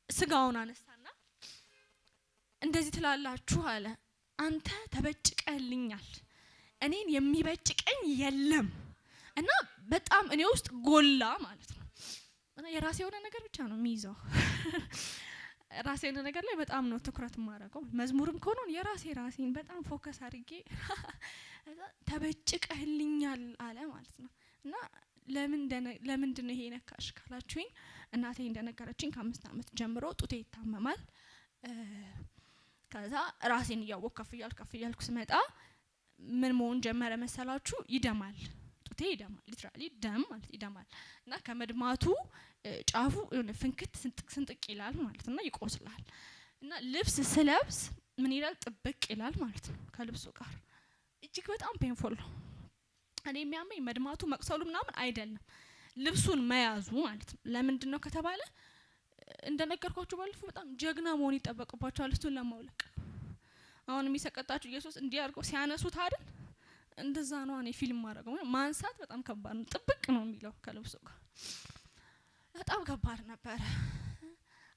ስጋውን አነሳና እንደዚህ ትላላችሁ አለ፣ አንተ ተበጭቀልኛል፣ እኔን የሚበጭቀኝ የለም። እና በጣም እኔ ውስጥ ጎላ ማለት ነው። እና የራሴ የሆነ ነገር ብቻ ነው የሚይዘው። ራሴ የሆነ ነገር ላይ በጣም ነው ትኩረት ማረገው። መዝሙርም ከሆነ የራሴን በጣም ፎከስ አድርጌ ተበጭቀልኛል አለ ማለት ነው። እና ለምንድን ነው ይሄ ነካሽ ካላችሁኝ እናቴ እንደነገረችኝ ከ5 አመት ጀምሮ ጡቴ ይታመማል። ከዛ ራሴን እያወቅኩ ከፍ እያልኩ ስመጣ ምን መሆን ጀመረ መሰላችሁ? ይደማል፣ ጡቴ ይደማል። ሊትራሊ ደም ማለት ይደማል። እና ከመድማቱ ጫፉ የሆነ ፍንክት ስንጥቅ ይላል ማለት ነው፣ ይቆስላል። እና ልብስ ስለብስ ምን ይላል? ጥብቅ ይላል ማለት ነው ከልብሱ ጋር። እጅግ በጣም ፔንፎል ነው። እኔ የሚያመኝ መድማቱ መቅሰሉ ምናምን አይደለም፣ ልብሱን መያዙ ማለት ነው። ለምንድን ነው ከተባለ እንደነገርኳችሁ ባለፈው በጣም ጀግና መሆን ይጠበቅባችኋል እሱን ለማውለቅ። አሁን የሚሰቀጣችሁ ኢየሱስ እንዲህ አድርገው ሲያነሱት አይደል? እንደዛ ነው እኔ ፊልም ማድረገው። ማንሳት በጣም ከባድ ነው። ጥብቅ ነው የሚለው ከልብሱ ጋር በጣም ከባድ ነበር።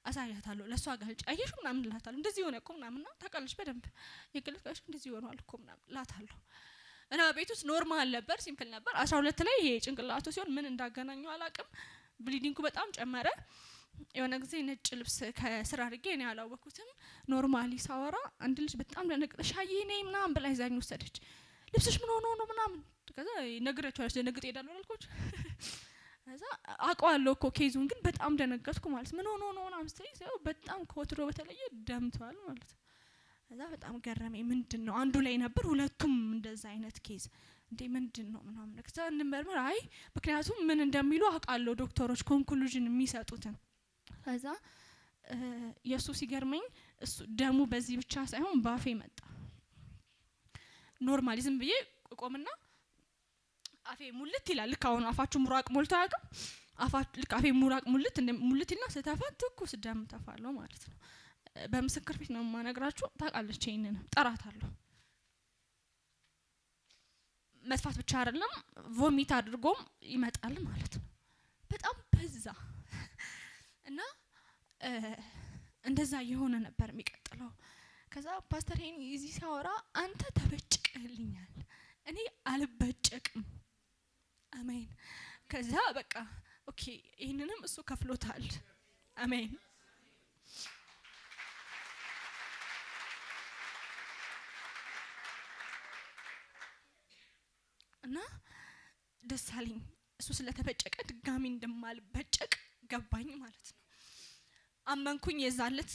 አሳያታለሁ ለሷ ገልጭ አየሽ ምናምን እላታለሁ። እንደዚህ ሆነ እኮ ምናምን ነው ታውቃለች በደንብ የግልፍጋሽ እንደዚህ ሆኗል እኮ ምናምን እላታለሁ። እና ቤት ውስጥ ኖርማል ነበር፣ ሲምፕል ነበር። 12 ላይ ይሄ ጭንቅላቱ ሲሆን ምን እንዳገናኘው አላውቅም። ብሊዲንጉ በጣም ጨመረ። የሆነ ጊዜ ነጭ ልብስ ከስራ አድርጌ እኔ አላወኩትም። ኖርማሊ ሳወራ አንድ ልጅ በጣም ደነገጠ። ሻዬ ነኝ ምናምን ብላ ይዛኝ ወሰደች። ልብስሽ ምን ሆኖ ነው ምናምን። ከዛ ነግሬያቸዋለሁ ደነግጥ ሄዳለሁ አልኩት። ከዛ አውቀዋለሁ እኮ ኬዙን፣ ግን በጣም ደነገጥኩ ማለት ምን ሆኖ ነው ምናምን ስትለኝ በጣም ከወትሮ በተለየ ደምቷል ማለት። ከዛ በጣም ገረመኝ። ምንድነው አንዱ ላይ ነበር ሁለቱም እንደዛ አይነት ኬዝ እንዴ ምንድነው ምናምን። ከዛ እንመርመር። አይ ምክንያቱም ምን እንደሚሉ አውቃለሁ ዶክተሮች ኮንክሉዥን የሚሰጡትን። ከዛ ኢየሱስ ሲገርመኝ እሱ ደሙ በዚህ ብቻ ሳይሆን ባፌ መጣ። ኖርማሊዝም ብዬ ቆምና አፌ ሙልት ይላል። ልክ አሁን አፋችሁ ሙራቅ ሞልቶ አያውቅም? ልክ አፌ ሙራቅ ሙልትና ስተፋት ትኩስ ደም ተፋለው ማለት ነው። በምስክር ፊት ነው የማነግራችሁ። ታውቃለች ይሄንን ጠራታለሁ። መጥፋት ብቻ አይደለም ቮሚት አድርጎም ይመጣል ማለት ነው። በጣም በዛ እና እንደዛ የሆነ ነበር የሚቀጥለው። ከዛ ፓስተር ሄኒ እዚህ ሲያወራ አንተ ተበጭቀልኛል እኔ አልበጨቅም። አሜን። ከዛ በቃ ኦኬ ይሄንንም እሱ ከፍሎታል። አሜን። እና ደስ አለኝ እሱ ስለተበጨቀ ድጋሚ እንደማልበጨቅ ገባኝ ማለት ነው። አመንኩኝ። የዛለት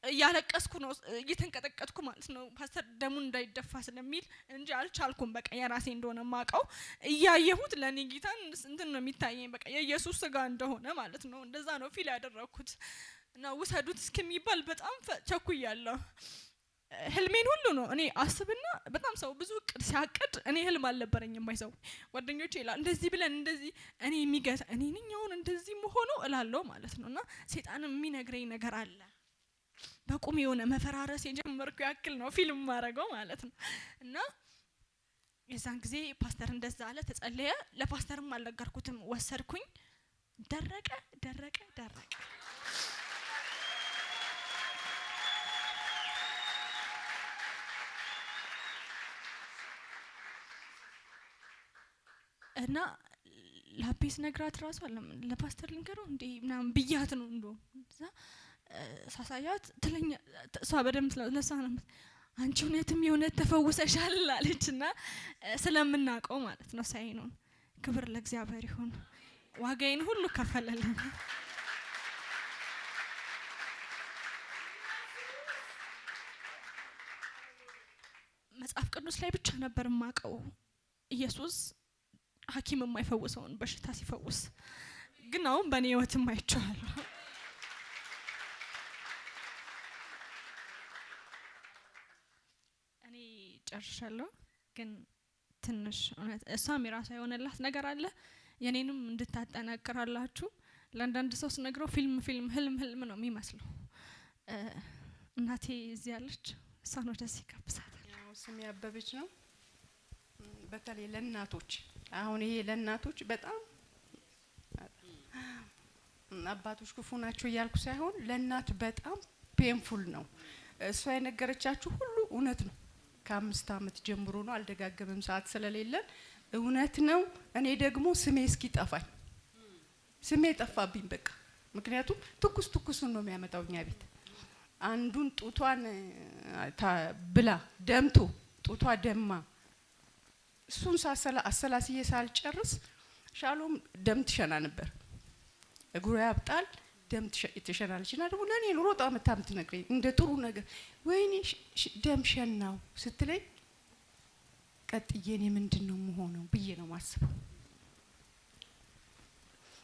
እያለቀስኩ ነው እየተንቀጠቀጥኩ ማለት ነው። ፓስተር ደሙን እንዳይደፋ ስለሚል እንጂ አልቻልኩም። በቃ የራሴ እንደሆነ ማቀው እያየሁት ለኔ ጌታን እንትን ነው የሚታየኝ። በቃ የኢየሱስ ስጋ እንደሆነ ማለት ነው። እንደዛ ነው ፊል ያደረኩት እና ውሰዱት እስከሚባል በጣም ቸኩያለሁ። ህልሜን ሁሉ ነው እኔ አስብና በጣም ሰው ብዙ እቅድ ሲያቅድ እኔ ህልም አልነበረኝም። ማይሰው ጓደኞቼ ይላል እንደዚህ ብለን እንደዚህ እኔ የሚገዛ እኔ ነኝ አሁን እንደዚህ መሆኑ እላለሁ ማለት ነውና ሰይጣን የሚነግረኝ ነገር አለ። በቁም የሆነ መፈራረስ የጀመርኩ ያክል ነው ፊልም ማረገው ማለት ነው። እና የዛን ጊዜ ፓስተር እንደዛ አለ፣ ተጸለየ። ለፓስተርም አልነገርኩትም፣ ወሰድኩኝ። ደረቀ ደረቀ ደረቀ። እና ላፔስ ነግራት ራሱ አለ ለፓስተር ልንገረው እንዴ ምናምን ብያት ነው እንደው እዛ ሳሳያት ትለኛ እሷ በደምብ ስለነሳ ነው አንቺ እውነትም የእውነት ተፈውሰሻል አለችና ስለምናቀው ማለት ነው። ሳይ ነው ክብር ለእግዚአብሔር ይሁን። ዋጋዬን ሁሉ ከፈለልኝ። መጽሐፍ ቅዱስ ላይ ብቻ ነበር ማቀው ኢየሱስ ሐኪም የማይፈውሰውን በሽታ ሲፈውስ፣ ግን አሁን በኔ ህይወትም አይቻለሁ። እኔ ጨርሻለሁ፣ ግን ትንሽ እሷም የራሷ የሆነላት ነገር አለ። የኔንም እንድታጠናክራላችሁ። ለአንዳንድ ሰው ስነግረው ህልም ነው የሚመስለው። እናቴ እዚህ ያለች እሷን ወደዚህ ጋብዛታለሁ። ያው ስሜ አበበች ነው። በተለይ ለእናቶች አሁን ይሄ ለእናቶች በጣም አባቶች ክፉ ናቸው እያልኩ ሳይሆን ለእናት በጣም ፔንፉል ነው። እሷ የነገረቻችሁ ሁሉ እውነት ነው። ከ5 አመት ጀምሮ ነው፣ አልደጋገምም ሰዓት ስለሌለን እውነት ነው። እኔ ደግሞ ስሜ እስኪጠፋኝ ስሜ ጠፋብኝ በቃ። ምክንያቱም ትኩሱን ነው የሚያመጣው እኛ ቤት። አንዱን ጡቷን ብላ ደምቶ ጡቷ ደማ። እሱን አሰላስዬ ሳልጨርስ ሻሎም ደም ትሸና ነበር። እግሯ ያብጣል፣ ደም ትሸናለች። እና ደግሞ ለኔ ሮጣ መታም ትነግረኝ እንደ ጥሩ ነገር ወይኔ ደም ሸናው ስትለኝ ቀጥዬ እኔ ምንድነው መሆነው ብዬ ነው ማስበው።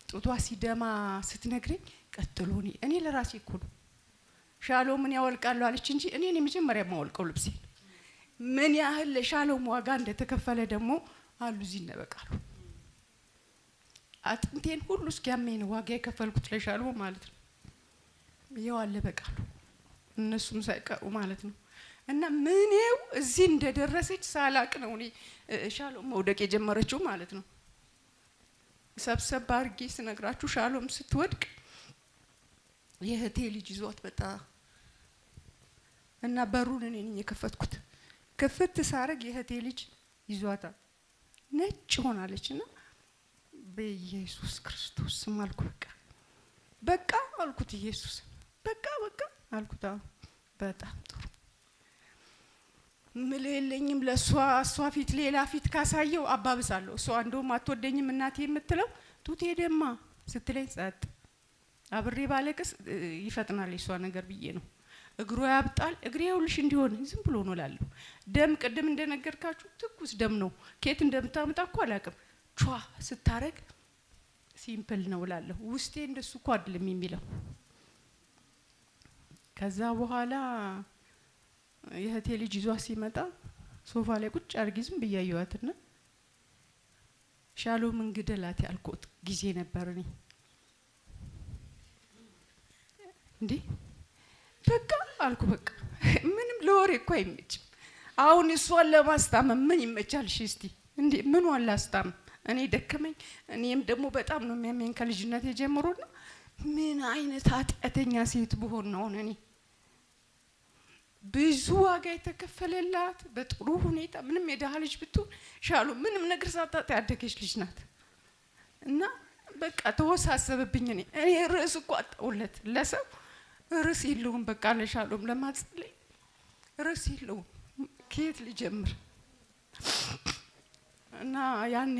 ጡቷ ሲደማ ስትነግረኝ ቀጥሎ እኔ ለራሴ እኮ ነው ሻሎም ምን ያወልቃሉ አለች እንጂ እኔ መጀመሪያ ማወልቀው ልብሴ ምን ያህል ለሻሎም ዋጋ እንደተከፈለ ደግሞ አሉ እዚህ ነበቃሉ። አጥንቴን ሁሉ እስኪያመኝ ነው ዋጋ የከፈልኩት ለሻሎም ማለት ነው። ይኸው አለ በቃሉ እነሱም ሳይቀሩ ማለት ነው። እና ምንው እዚህ እንደደረሰች ሳላቅ ነው እኔ ሻሎም መውደቅ የጀመረችው ማለት ነው። ሰብሰብ አድርጌ ስነግራችሁ ሻሎም ስትወድቅ የእህቴ ልጅ ይዟት መጣ እና በሩን እኔ ነኝ የከፈትኩት። ክፍት ሳረግ የእህቴ ልጅ ይዟታል ነጭ ሆናለችና በኢየሱስ ክርስቶስ ስም አልኩ በቃ አልኩት። ኢየሱስ በቃ አልኩት። በጣም ጥሩ ምል የለኝም ለሷ እሷ ፊት ሌላ ፊት ካሳየው አባብሳለሁ። እሷ እንደውም አትወደኝም እናቴ የምትለው ጡቴ ደማ ስትለኝ ጸጥ አብሬ ባለቅስ ይፈጥናል የሷ ነገር ብዬ ነው። እግሩ ያብጣል፣ እግሬ ይውልሽ እንዲሆን ዝም ብሎ ነው ላለው ደም ቅድም እንደነገርካችሁ ትኩስ ደም ነው። ከየት እንደምታመጣ እኮ አላውቅም። ቿ ስታረግ ሲምፕል ነው ላለው ውስጤ እንደሱ እኮ አይደለም የሚለው። ከዛ በኋላ የእህቴ ልጅ ይዟ ሲመጣ ሶፋ ላይ ቁጭ አድርጊ ዝም ብያየዋትና ሻሎም እንግደላት ያልኩት ጊዜ ነበር። እኔ እንዴ በቃ አልኩ በቃ ምንም ለወሬ እኮ አይመችም። አሁን እሷን ለማስታመም ምን ይመቻል? እሺ እስቲ እንዴ ምን ዋላ አስታም እኔ ደከመኝ። እኔም ደግሞ በጣም ነው የሚያመኝ ከልጅነት የጀመረውና ምን አይነት ኃጢአተኛ ሴት ብሆን ነው እኔ ብዙ ዋጋ የተከፈለላት በጥሩ ሁኔታ ምንም የደሃ ልጅ ብትሆን ሻሎም ምንም ነገር ሳታጣ ያደገች ልጅ ናት። እና በቃ ተወሳሰበብኝ። እኔ ርዕስ እኮ አጣሁለት ለሰው ርዕስ የለውም። በቃ ለሻሎም ለማጽለይ ርዕስ የለውም። ከየት ልጀምር? እና ያኔ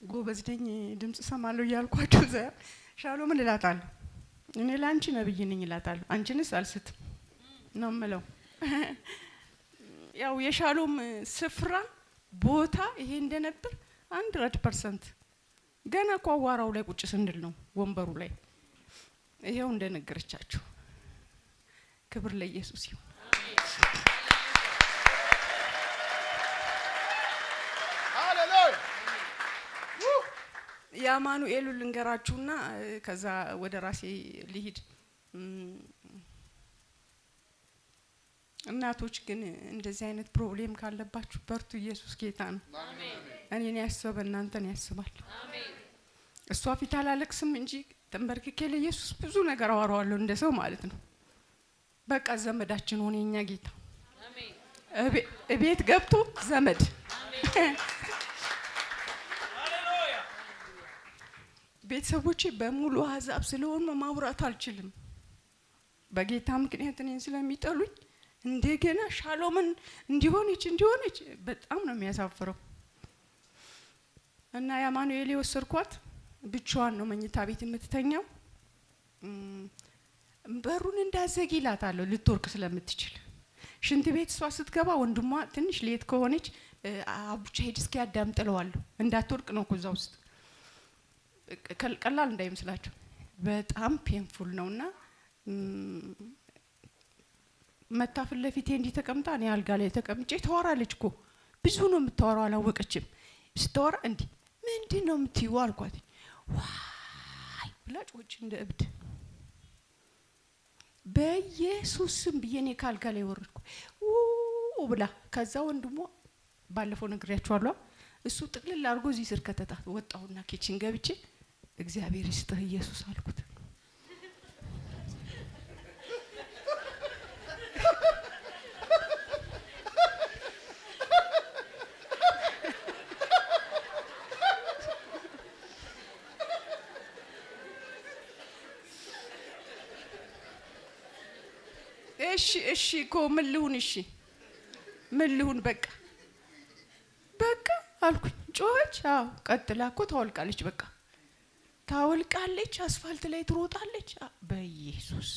ጎበዝ ነኝ ድምጽ ሰማለሁ እያልኳቸው ሻሎምን እላታለሁ። እኔ ላንቺ ነብይ ነኝ እላታለሁ። አንቺንስ አልስትም ነው የምለው። ያው የሻሎም ስፍራ ቦታ ይሄ እንደነበር 100% ገና እኮ አዋራው ላይ ቁጭ ስንል ነው ወንበሩ ላይ ይሄው እንደነገረቻችሁ። ክብር ለኢየሱስ ይሁን። ሃሌሉያ። የአማኑኤል ልንገራችሁና ከዛ ወደ ራሴ ልሂድ። እናቶች ግን እንደዚህ አይነት ፕሮብሌም ካለባችሁ በርቱ፣ ኢየሱስ ጌታ ነው። እኔን ያሰበ እናንተን ያስባል። እሷ ፊት አላለቅስም እንጂ ተንበርክኬ ለኢየሱስ ብዙ ነገር አወራዋለሁ እንደ ሰው ማለት ነው። በቃ ዘመዳችን ሆነ የኛ ጌታ። እቤት ገብቶ ዘመድ ቤተሰቦቼ በሙሉ አሕዛብ ስለሆኑ ማውራት አልችልም። በጌታ ምክንያት እኔን ስለሚጠሉኝ እንደገና ሻሎምን እንዲሆነች በጣም ነው የሚያሳፍረው። እና የአማኑኤል የወሰድኳት ብቻዋን ነው መኝታ ቤት የምትተኛው። በሩን እንዳዘጊ እላታለሁ ልትወርቅ ስለምትችል። ሽንት ቤት እሷ ስትገባ ወንድሟ ትንሽ ሌት ከሆነች አቡቻ ሄድ እስኪ ያዳምጥለዋለሁ እንዳትወርቅ ነው እዛ ውስጥ። ቀላል እንዳይመስላችሁ በጣም ፔንፉል ነውና መታፍል ለፊቴ እንዲህ ተቀምጣ እኔ አልጋ ላይ ተቀምጬ ተዋራለች እኮ ብዙ ነው የምታወራው። አላወቀችም። ስትወራ እንዲህ ምንድነው የምትይው አልኳት። ዋይ ብላ ጮች እንደ እብድ በኢየሱስም ብዬ እኔ ካልጋ ላይ ወረድኩ ብላ። ከዛ ወንድሟ ባለፈው ነግሬያችኋለሁ እሱ ጥቅልል አድርጎ እዚህ ስር ከተታት። ወጣሁና ኪችን ገብቼ እግዚአብሔር ይስጥህ ኢየሱስ አልኩት። እሺ እኮ ምን ልሁን በቃ አልኩኝ። ጮኸች። አዎ ቀጥላ እኮ ታወልቃለች። በቃ ታወልቃለች፣ አስፋልት ላይ ትሮጣለች። በኢየሱስ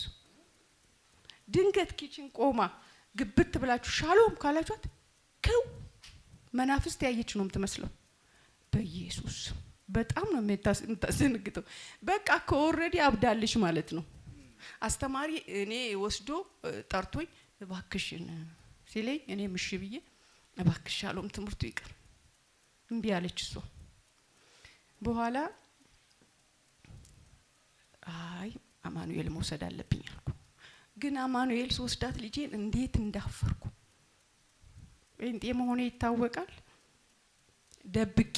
ድንገት ኪችን ቆማ ግብት ብላችሁ ሻሎም ካላችኋት ከው መናፍስት ያየች ነው የምትመስለው። በኢየሱስ በጣም ነው የምታስደነግጠው። በቃ ኦልሬዲ አብዳለች ማለት ነው። አስተማሪ እኔ ወስዶ ጠርቶኝ እባክሽን ሲለኝ እኔም እሺ ብዬ እባክሽ ሻሎም ትምህርቱ ይቅር እምቢ አለች እሷ። በኋላ አይ አማኑኤል መውሰድ አለብኝ አልኩ። ግን አማኑኤል ስወስዳት ልጄን እንዴት እንዳፈርኩ እንዴ መሆኔ ይታወቃል። ደብቂ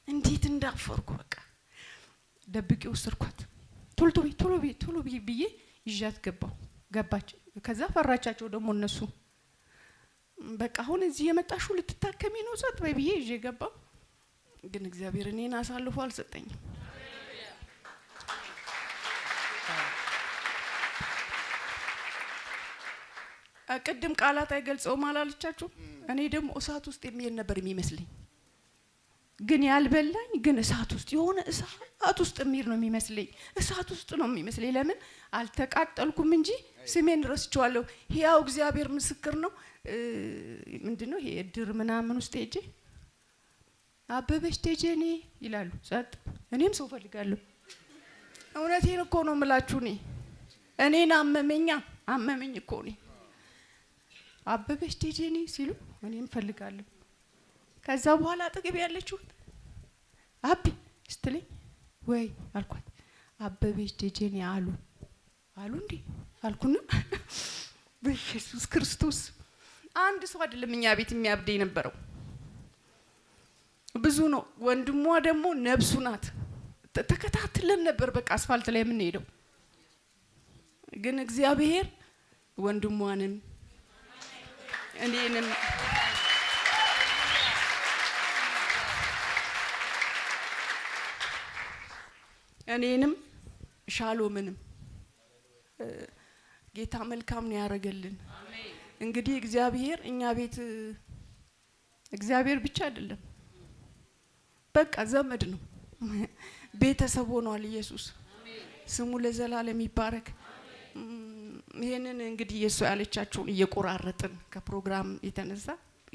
እንዴት እንዳፈርኩ በቃ ደብቂ ወሰድኳት። ቶሎ ብዬ ይዣት ገባች። ከዛ ፈራቻቸው ደግሞ እነሱ። በቃ አሁን እዚህ የመጣሽው ልትታከሚ ነው ጸጥ በይ ብዬ ይዤ ገባሁ። ግን እግዚአብሔር እኔን አሳልፎ አልሰጠኝም። ቅድም ቃላት አይገልጸውም አላለቻችሁ? እኔ ደግሞ እሳት ውስጥ የሚሄድ ነበር የሚመስለኝ። ግን ያልበላኝ ግን እሳት ውስጥ የሆነ እሳት ውስጥ የሚሄድ ነው የሚመስለኝ። እሳት ውስጥ ነው የሚመስለኝ። ለምን አልተቃጠልኩም እንጂ ስሜን ረስቼዋለሁ። ያው እግዚአብሔር ምስክር ነው። ምንድነው ይሄ እድር ምናምን ውስጥ ሄጄ አበበች ደጀኔ ይላሉ። ጸጥ እኔም ሰው ፈልጋለሁ። እውነቴን እኮ ነው የምላችሁ። እኔን አመመኝ እኮ ነው። አበበች ደጀኔ ሲሉ እኔም ፈልጋለሁ። ከዛ በኋላ አጠገብ ያለችው አቢ ስትለኝ ወይ አልኳት። አበበች ደጀኔ አሉ እንዴ አልኩና በኢየሱስ ክርስቶስ አንድ ሰው አይደለም እኛ ቤት የሚያብደኝ ነበረው፣ ብዙ ነው። ወንድሟ ደግሞ ነብሱ ናት። ተከታትለን ነበር በቃ አስፋልት ላይ የምንሄደው። ግን እግዚአብሔር ወንድሟንም እኔንም ሻሎምንም ጌታ መልካም ነው ያደረገልን። እንግዲህ እግዚአብሔር እኛ ቤት እግዚአብሔር ብቻ አይደለም በቃ ዘመድ ነው፣ ቤተሰብ ሆኗል ኢየሱስ። ስሙ ለዘላለም ይባረክ። ይሄንን እንግዲህ ኢየሱስ ያለቻችሁን እየቆራረጥን ከፕሮግራም የተነሳ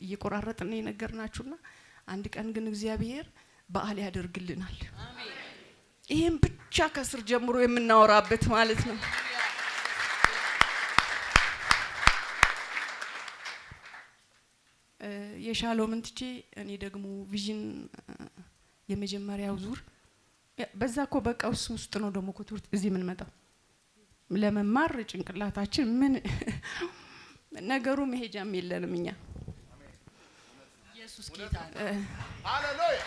እየቆራረጥን የነገርናችሁና አንድ ቀን ግን እግዚአብሔር በዓል ያደርግልናል። ይሄን ብቻ ከስር ጀምሮ የምናወራበት ማለት ነው። የሻሎምን ትቼ እኔ ደግሞ ቪዥን የመጀመሪያው ዙር በዛ እኮ በቃ ውስጥ ነው ደግሞ እኮ ትምህርት እዚህ ምን መጣው ለመማር ጭንቅላታችን ምን ነገሩ መሄጃም የለንም እኛ። ኢየሱስ ጌታ ነው። ሃሌሉያ።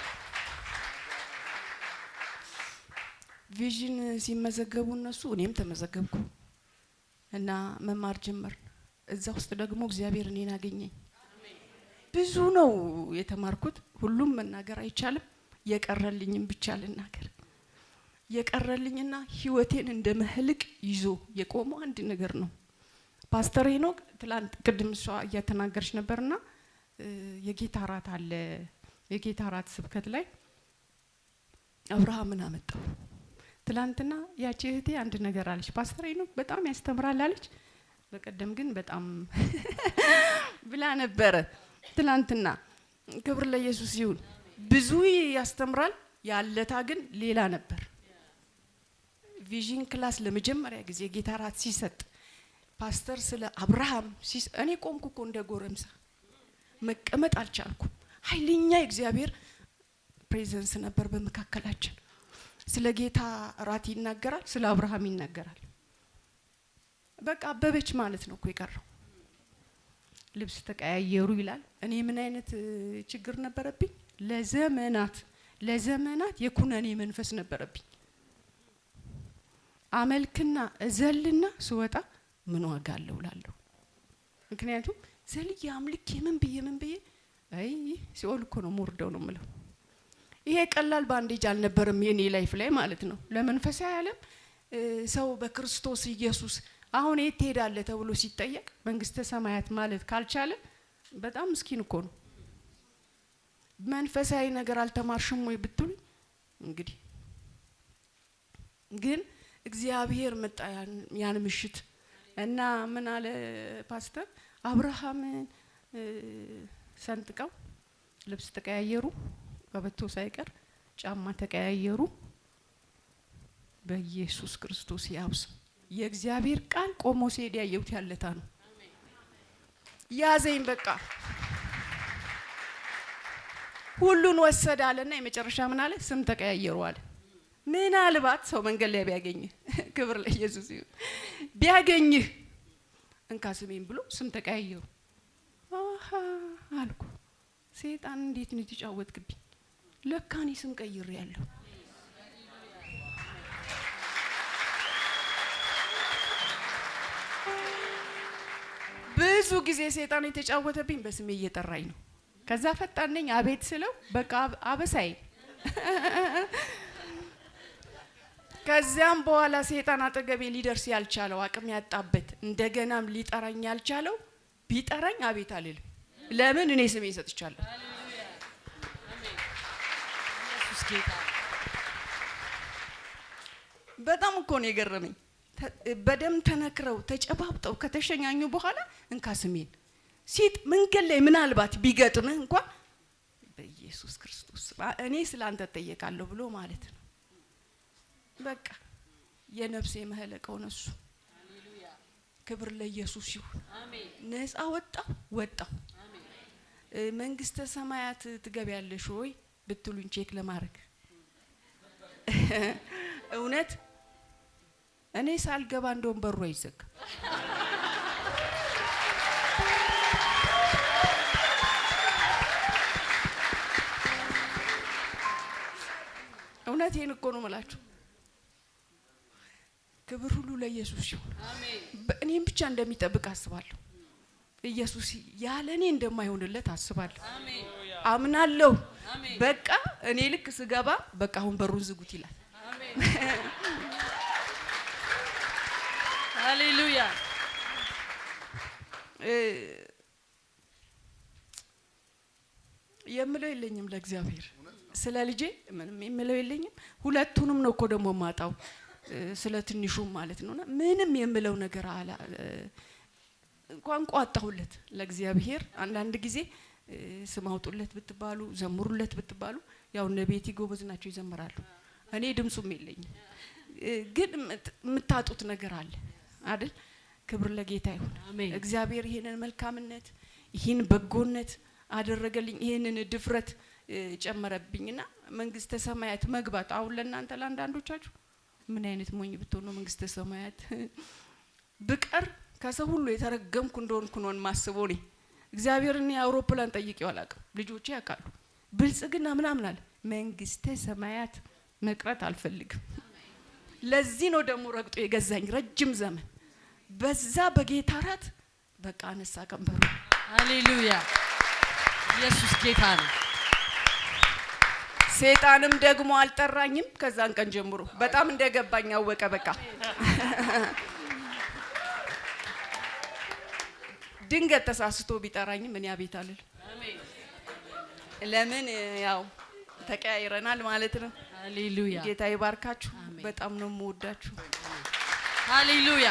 ቪዥን ሲመዘገቡ እነሱ እኔም ተመዘገብኩ እና መማር ጀመርን። እዛ ውስጥ ደግሞ እግዚአብሔር እኔን አገኘኝ። ብዙ ነው የተማርኩት፣ ሁሉም መናገር አይቻልም። የቀረልኝም ብቻ ልናገር። የቀረልኝና ህይወቴን እንደ መህልቅ ይዞ የቆመው አንድ ነገር ነው። ፓስተር ሄኖክ ትላንት ቅድም እሷ እያተናገረች ነበርና የጌታ እራት አለ። የጌታ እራት ስብከት ላይ አብርሃምን አመጣው። ትላንትና ያቺ እህቴ አንድ ነገር አለች። ፓስተር ሄኖክ በጣም ያስተምራል አለች። በቀደም ግን በጣም ብላ ነበረ። ትላንትና ክብር ለኢየሱስ ይሁን። ብዙ ያስተምራል፣ ያለታ ግን ሌላ ነበር። ቪዥን ክላስ ለመጀመሪያ ጊዜ ጌታ ራት ሲሰጥ ፓስተር ስለ አብርሃም እኔ ቆምኩ እኮ እንደ ጎረምሳ መቀመጥ አልቻልኩም። ኃይለኛ እግዚአብሔር ፕሬዘንስ ነበር በመካከላችን። ስለ ጌታ ራት ይናገራል፣ ስለ አብርሃም ይናገራል። በቃ አበበች ማለት ነው እኮ የቀረው። ልብስ ተቀያየሩ ይላል። እኔ ምን አይነት ችግር ነበረብኝ? ለዘመናት የኩነኔ መንፈስ ነበረብኝ። አመልክና እዘልና ስወጣ ምን ዋጋ አለው እላለሁ። ምክንያቱም ዘልዬ አምልክ ምን ብዬ አይ ሲኦል እኮ ነው ሞርደው ነው የምለው። ይሄ ቀላል ባንዴጅ አልነበረም የኔ ላይፍ ላይ ማለት ነው። ለመንፈሳዊ ዓለም ሰው በክርስቶስ ኢየሱስ አሁን የት ትሄዳለህ ተብሎ ሲጠየቅ መንግስተ ሰማያት ማለት ካልቻለ በጣም ምስኪን እኮ ነው። መንፈሳዊ ነገር አልተማርሽም ወይ ብትሉ እንግዲህ ግን እግዚአብሔር መጣ ያን ምሽት እና ምን አለ ፓስተር አብርሃምን ሰንጥቀው ልብስ ተቀያየሩ፣ ቀበቶ ሳይቀር ጫማ ተቀያየሩ። በኢየሱስ ክርስቶስ ያውስ የእግዚአብሔር ቃል ቆሞ ሲሄድ ያየሁት ያለታ ነው። ያዘኝ በቃ ሁሉን ወሰዳለና የመጨረሻ ምን አለ? ስም ተቀያየሩ አለ። ምናልባት ሰው መንገድ ላይ ቢያገኝህ ክብር ለኢየሱስ ይሁን ቢያገኝህ እንካ ስሜን ብሎ ስም ተቀያየሩ። አሃ አልኩ ሰይጣን እንዴት ነው የተጫወትክብኝ? ለካ እኔ ስም ቀይሬያለሁ። ብዙ ጊዜ ሰይጣን የተጫወተብኝ በስሜ እየጠራኝ ነው። ከዛ ፈጣን ነኝ አቤት ስለው በቃ አበሳይ። ከዚያም በኋላ ሰይጣን አጠገቤ ሊደርስ ያልቻለው አቅም ያጣበት እንደገናም ሊጠራኝ ያልቻለው ቢጠራኝ አቤት አልልም። ለምን? እኔ ስሜ ሰጥቻለሁ። ኢየሱስ ጌታ። በጣም እኮ ነው የገረመኝ። በደም ተነክረው ተጨባብጠው ከተሸኛኙ በኋላ እንካ ስሜን ሲጥ መንገድ ላይ ምናልባት ቢገጥምህ እንኳን በኢየሱስ ክርስቶስ እኔ ስላንተ ተጠየቃለሁ ብሎ ማለት ነው። በቃ የነፍሴ መህለቀው ነሱ። ሃሌሉያ ክብር ለኢየሱስ ይሁን። አሜን። ነፃ ወጣው። አሜን። መንግስተ ሰማያት ትገቢያለሽ ወይ ብትሉኝ ቼክ ለማድረግ እውነት እኔ ሳልገባ እንደውም በሩ አይዘጋም። እውነቴን እኮ ነው የምላችሁ። ክብር ሁሉ ለኢየሱስ ይሁን። አሜን። እኔም ብቻ እንደሚጠብቅ አስባለሁ። ኢየሱስ ያለ እኔ እንደማይሆንለት አስባለሁ። አሜን። አምናለሁ። አሜን። በቃ እኔ ልክ ስገባ በቃ አሁን በሩን ዝጉት ይላል። አሜን። ሃሌሉያ። የምለው የለኝም ለእግዚአብሔር። ስለ ልጄ ምንም የምለው የለኝም። ሁለቱንም ነው እኮ ደግሞ ማጣው ስለ ትንሹም ማለት ነውና ምንም የምለው ነገር አላ ቋንቋ አጣሁለት ለእግዚአብሔር። አንዳንድ ጊዜ ስም አውጡለት ብትባሉ ዘምሩለት ብትባሉ ያው እነ ቤቲ ጎበዝ ናቸው ይዘምራሉ። እኔ ድምጹም የለኝም። ግን የምታጡት ነገር አለ አይደል? ክብር ለጌታ ይሁን። እግዚአብሔር ይሄንን መልካምነት ይሄን በጎነት አደረገልኝ። ይሄንን ድፍረት ጨመረብኝና መንግስተ ሰማያት መግባት አሁን ለእናንተ ለአንዳንዶቻችሁ ምን አይነት ሞኝ ብትሆኑ መንግስተ ሰማያት ብቀር ከሰው ሁሉ የተረገምኩ እንደሆንኩ ነው ማስበው። እኔ እግዚአብሔርን የአውሮፕላን ጠይቄው አላውቅም። ልጆቼ ያውቃሉ። ብልጽግና ምናምን አለ። መንግስተ ሰማያት መቅረት አልፈልግም። ለዚህ ነው ደግሞ ረግጦ የገዛኝ ረጅም ዘመን በዛ በጌታ ራት በቃ አነሳ ቀንበሩ። ሃሌሉያ ኢየሱስ ጌታ ነው። ሰይጣንም ደግሞ አልጠራኝም። ከዛን ቀን ጀምሮ በጣም እንደገባኝ አወቀ። በቃ ድንገት ተሳስቶ ቢጠራኝም እኔ አቤት አልል። ለምን ያው ተቀያይረናል ማለት ነው። ሃሌሉያ ጌታ ይባርካችሁ። በጣም ነው የምወዳችሁ። ሃሌሉያ